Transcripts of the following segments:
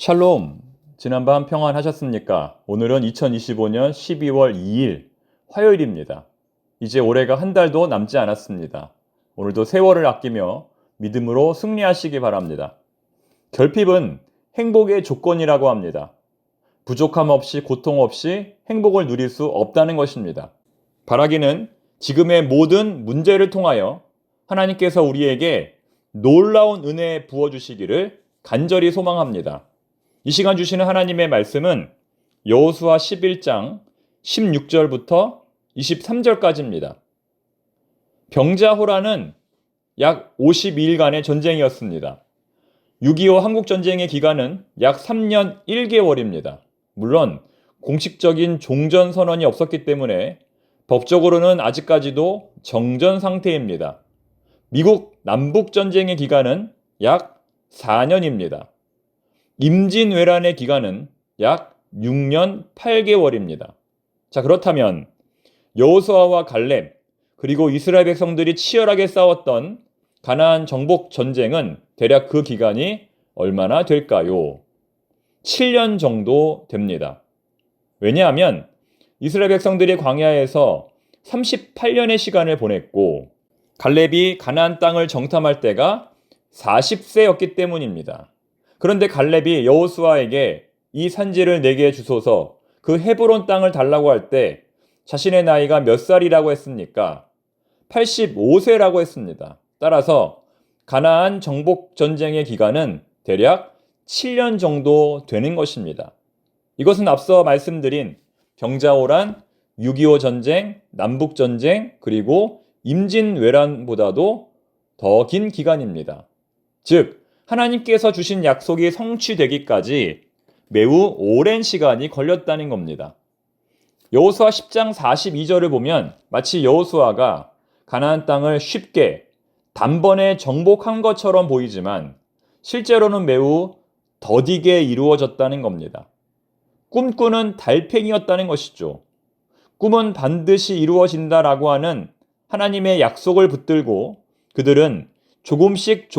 샬롬! 지난밤 평안하셨습니까? 오늘은 2025년 12월 2일 화요일입니다. 이제 올해가 한 달도 남지 않았습니다. 오늘도 세월을 아끼며 믿음으로 승리하시기 바랍니다. 결핍은 행복의 조건이라고 합니다. 부족함 없이 고통 없이 행복을 누릴 수 없다는 것입니다. 바라기는 지금의 모든 문제를 통하여 하나님께서 우리에게 놀라운 은혜 부어주시기를 간절히 소망합니다. 이 시간 주시는 하나님의 말씀은 여호수아 11장 16절부터 23절까지입니다. 병자호란은 약 52일간의 전쟁이었습니다. 6.25 한국전쟁의 기간은 약 3년 1개월입니다. 물론 공식적인 종전선언이 없었기 때문에 법적으로는 아직까지도 정전 상태입니다. 미국 남북전쟁의 기간은 약 4년입니다. 임진왜란의 기간은 약 6년 8개월입니다. 자, 그렇다면 여호수아와 갈렙 그리고 이스라엘 백성들이 치열하게 싸웠던 가나안 정복 전쟁은 대략 그 기간이 얼마나 될까요? 7년 정도 됩니다. 왜냐하면 이스라엘 백성들이 광야에서 38년의 시간을 보냈고 갈렙이 가나안 땅을 정탐할 때가 40세였기 때문입니다. 그런데 갈렙이 여호수아에게 이 산지를 내게 주소서 그 헤브론 땅을 달라고 할 때 자신의 나이가 몇 살이라고 했습니까? 85세라고 했습니다. 따라서 가나안 정복 전쟁의 기간은 대략 7년 정도 되는 것입니다. 이것은 앞서 말씀드린 병자호란, 6.25 전쟁, 남북 전쟁, 그리고 임진왜란보다도 더 긴 기간입니다. 즉 하나님께서 주신 약속이 성취되기까지 매우 오랜 시간이 걸렸다는 겁니다. 여호수아 10장 42절을 보면 마치 여호수아가 가나안 땅을 쉽게 단번에 정복한 것처럼 보이지만 실제로는 매우 더디게 이루어졌다는 겁니다. 꿈꾸는 달팽이였다는 것이죠. 꿈은 반드시 이루어진다라고 하는 하나님의 약속을 붙들고 그들은 조금씩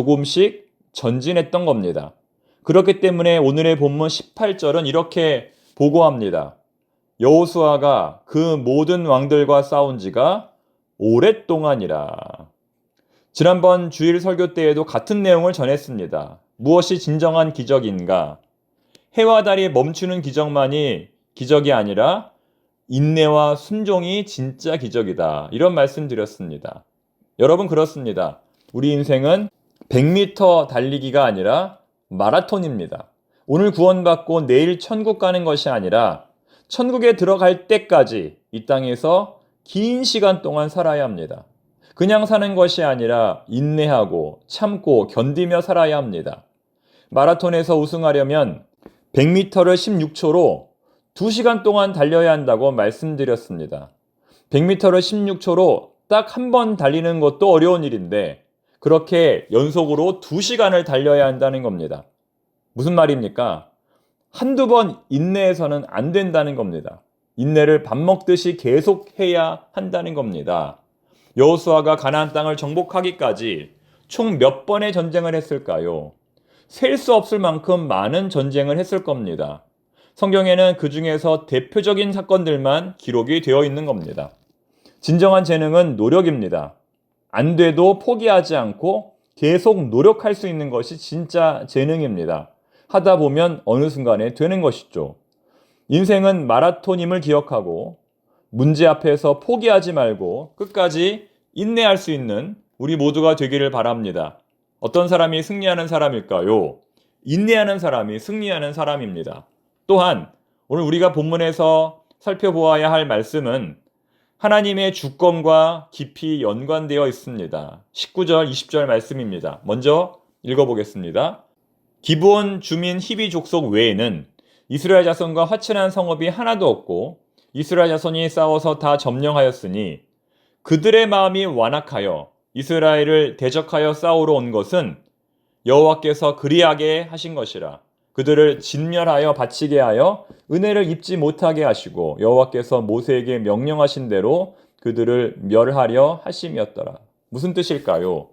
전진했던 겁니다. 그렇기 때문에 오늘의 본문 18절은 이렇게 보고합니다. 여호수아가 그 모든 왕들과 싸운 지가 오랫동안이라. 지난번 주일 설교 때에도 같은 내용을 전했습니다. 무엇이 진정한 기적인가? 해와 달이 멈추는 기적만이 기적이 아니라 인내와 순종이 진짜 기적이다. 이런 말씀 드렸습니다. 여러분 그렇습니다. 우리 인생은 100m 달리기가 아니라 마라톤입니다. 오늘 구원받고 내일 천국 가는 것이 아니라 천국에 들어갈 때까지 이 땅에서 긴 시간 동안 살아야 합니다. 그냥 사는 것이 아니라 인내하고 참고 견디며 살아야 합니다. 마라톤에서 우승하려면 100m를 16초로 2시간 동안 달려야 한다고 말씀드렸습니다. 100m를 16초로 딱 한 번 달리는 것도 어려운 일인데 그렇게 연속으로 2시간을 달려야 한다는 겁니다. 무슨 말입니까? 한두 번 인내해서는 안 된다는 겁니다. 인내를 밥 먹듯이 계속해야 한다는 겁니다. 여호수아가 가나안 땅을 정복하기까지 총 몇 번의 전쟁을 했을까요? 셀 수 없을 만큼 많은 전쟁을 했을 겁니다. 성경에는 그 중에서 대표적인 사건들만 기록이 되어 있는 겁니다. 진정한 재능은 노력입니다. 안 돼도 포기하지 않고 계속 노력할 수 있는 것이 진짜 재능입니다. 하다 보면 어느 순간에 되는 것이죠. 인생은 마라톤임을 기억하고 문제 앞에서 포기하지 말고 끝까지 인내할 수 있는 우리 모두가 되기를 바랍니다. 어떤 사람이 승리하는 사람일까요? 인내하는 사람이 승리하는 사람입니다. 또한 오늘 우리가 본문에서 살펴보아야 할 말씀은 하나님의 주권과 깊이 연관되어 있습니다. 19절, 20절 말씀입니다. 먼저 읽어보겠습니다. 기브온 주민 히비 족속 외에는 이스라엘 자손과 화친한 성읍이 하나도 없고 이스라엘 자손이 싸워서 다 점령하였으니 그들의 마음이 완악하여 이스라엘을 대적하여 싸우러 온 것은 여호와께서 그리하게 하신 것이라. 그들을 진멸하여 바치게 하여 은혜를 입지 못하게 하시고 여호와께서 모세에게 명령하신 대로 그들을 멸하려 하심이었더라. 무슨 뜻일까요?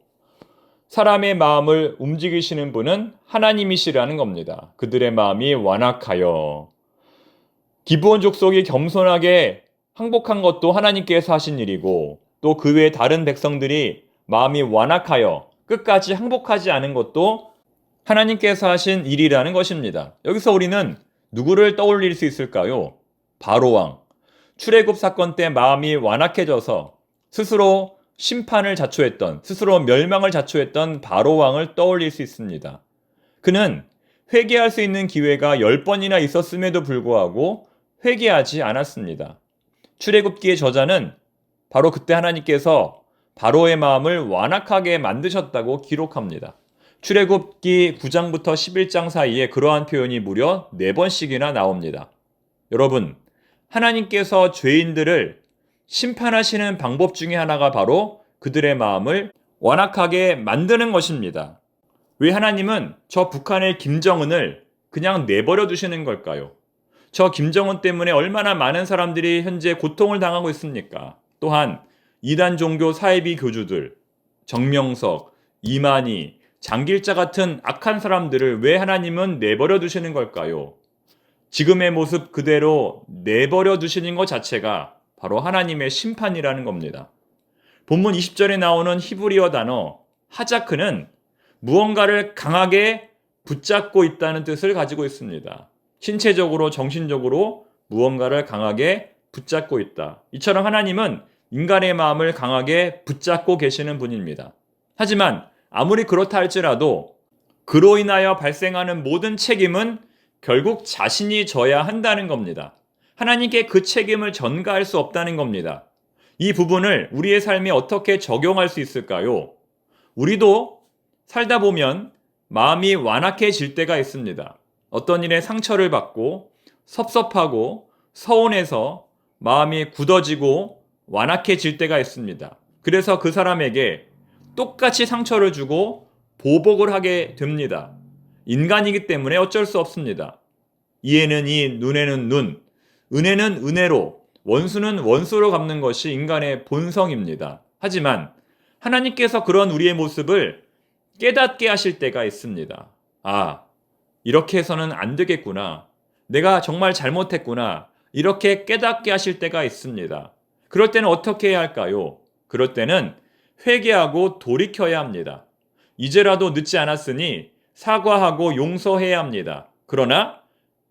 사람의 마음을 움직이시는 분은 하나님이시라는 겁니다. 그들의 마음이 완악하여. 기브온 족속이 겸손하게 항복한 것도 하나님께서 하신 일이고, 또 그 외에 다른 백성들이 마음이 완악하여 끝까지 항복하지 않은 것도 하나님께서 하신 일이라는 것입니다. 여기서 우리는 누구를 떠올릴 수 있을까요? 바로왕. 출애굽 사건 때 마음이 완악해져서 스스로 심판을 자초했던, 스스로 멸망을 자초했던 바로왕을 떠올릴 수 있습니다. 그는 회개할 수 있는 기회가 10번이나 있었음에도 불구하고 회개하지 않았습니다. 출애굽기의 저자는 바로 그때 하나님께서 바로의 마음을 완악하게 만드셨다고 기록합니다. 출애굽기 9장부터 11장 사이에 그러한 표현이 무려 4번씩이나 나옵니다. 여러분, 하나님께서 죄인들을 심판하시는 방법 중에 하나가 바로 그들의 마음을 완악하게 만드는 것입니다. 왜 하나님은 저 북한의 김정은을 그냥 내버려 두시는 걸까요? 저 김정은 때문에 얼마나 많은 사람들이 현재 고통을 당하고 있습니까? 또한 이단 종교 사이비 교주들, 정명석, 이만희, 장길자 같은 악한 사람들을 왜 하나님은 내버려 두시는 걸까요? 지금의 모습 그대로 내버려 두시는 것 자체가 바로 하나님의 심판이라는 겁니다. 본문 20절에 나오는 히브리어 단어 하자크는 무언가를 강하게 붙잡고 있다는 뜻을 가지고 있습니다. 신체적으로, 정신적으로 무언가를 강하게 붙잡고 있다. 이처럼 하나님은 인간의 마음을 강하게 붙잡고 계시는 분입니다. 하지만 아무리 그렇다 할지라도 그로 인하여 발생하는 모든 책임은 결국 자신이 져야 한다는 겁니다. 하나님께 그 책임을 전가할 수 없다는 겁니다. 이 부분을 우리의 삶에 어떻게 적용할 수 있을까요? 우리도 살다 보면 마음이 완악해질 때가 있습니다. 어떤 일에 상처를 받고 섭섭하고 서운해서 마음이 굳어지고 완악해질 때가 있습니다. 그래서 그 사람에게 똑같이 상처를 주고 보복을 하게 됩니다. 인간이기 때문에 어쩔 수 없습니다. 이에는 이, 눈에는 눈, 은혜는 은혜로, 원수는 원수로 갚는 것이 인간의 본성입니다. 하지만 하나님께서 그런 우리의 모습을 깨닫게 하실 때가 있습니다. 아, 이렇게 해서는 안 되겠구나. 내가 정말 잘못했구나. 이렇게 깨닫게 하실 때가 있습니다. 그럴 때는 어떻게 해야 할까요? 그럴 때는 회개하고 돌이켜야 합니다. 이제라도 늦지 않았으니 사과하고 용서해야 합니다. 그러나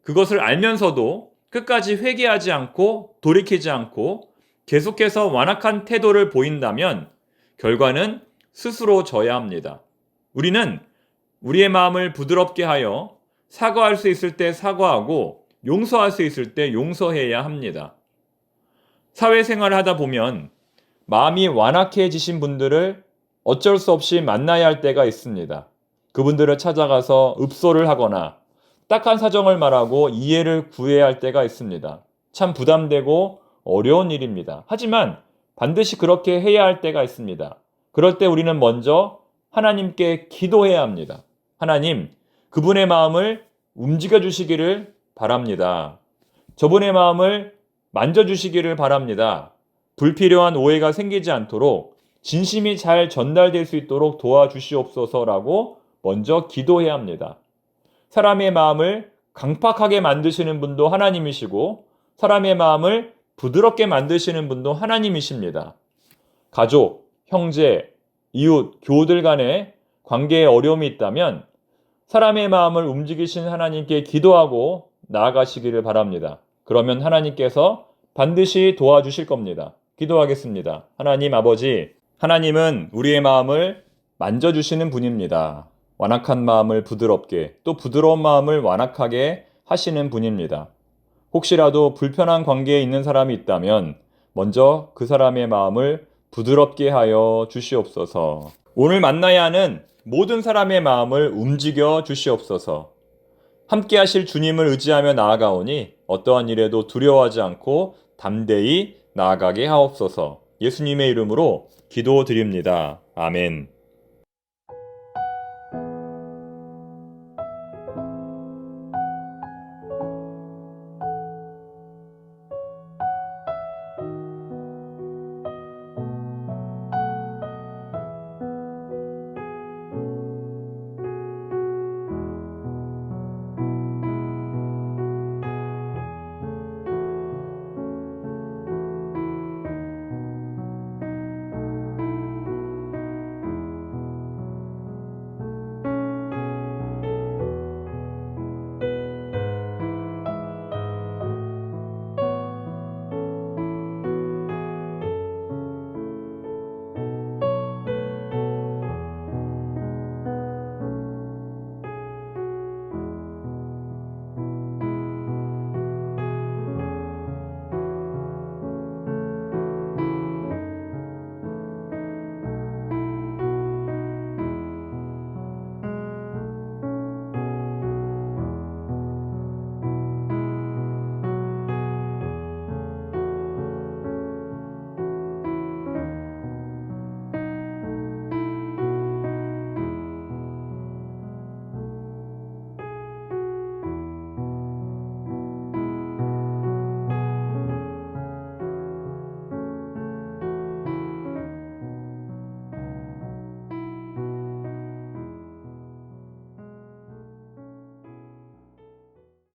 그것을 알면서도 끝까지 회개하지 않고 돌이키지 않고 계속해서 완악한 태도를 보인다면 결과는 스스로 져야 합니다. 우리는 우리의 마음을 부드럽게 하여 사과할 수 있을 때 사과하고 용서할 수 있을 때 용서해야 합니다. 사회생활을 하다 보면 마음이 완악해지신 분들을 어쩔 수 없이 만나야 할 때가 있습니다. 그분들을 찾아가서 읍소를 하거나 딱한 사정을 말하고 이해를 구해야 할 때가 있습니다. 참 부담되고 어려운 일입니다. 하지만 반드시 그렇게 해야 할 때가 있습니다. 그럴 때 우리는 먼저 하나님께 기도해야 합니다. 하나님, 그분의 마음을 움직여 주시기를 바랍니다. 저분의 마음을 만져주시기를 바랍니다. 불필요한 오해가 생기지 않도록 진심이 잘 전달될 수 있도록 도와주시옵소서라고 먼저 기도해야 합니다. 사람의 마음을 강팍하게 만드시는 분도 하나님이시고 사람의 마음을 부드럽게 만드시는 분도 하나님이십니다. 가족, 형제, 이웃, 교우들 간의 관계에 어려움이 있다면 사람의 마음을 움직이신 하나님께 기도하고 나아가시기를 바랍니다. 그러면 하나님께서 반드시 도와주실 겁니다. 기도하겠습니다. 하나님 아버지, 하나님은 우리의 마음을 만져주시는 분입니다. 완악한 마음을 부드럽게, 또 부드러운 마음을 완악하게 하시는 분입니다. 혹시라도 불편한 관계에 있는 사람이 있다면 먼저 그 사람의 마음을 부드럽게 하여 주시옵소서. 오늘 만나야 하는 모든 사람의 마음을 움직여 주시옵소서. 함께 하실 주님을 의지하며 나아가오니 어떠한 일에도 두려워하지 않고 담대히 나아가게 하옵소서. 예수님의 이름으로 기도드립니다. 아멘.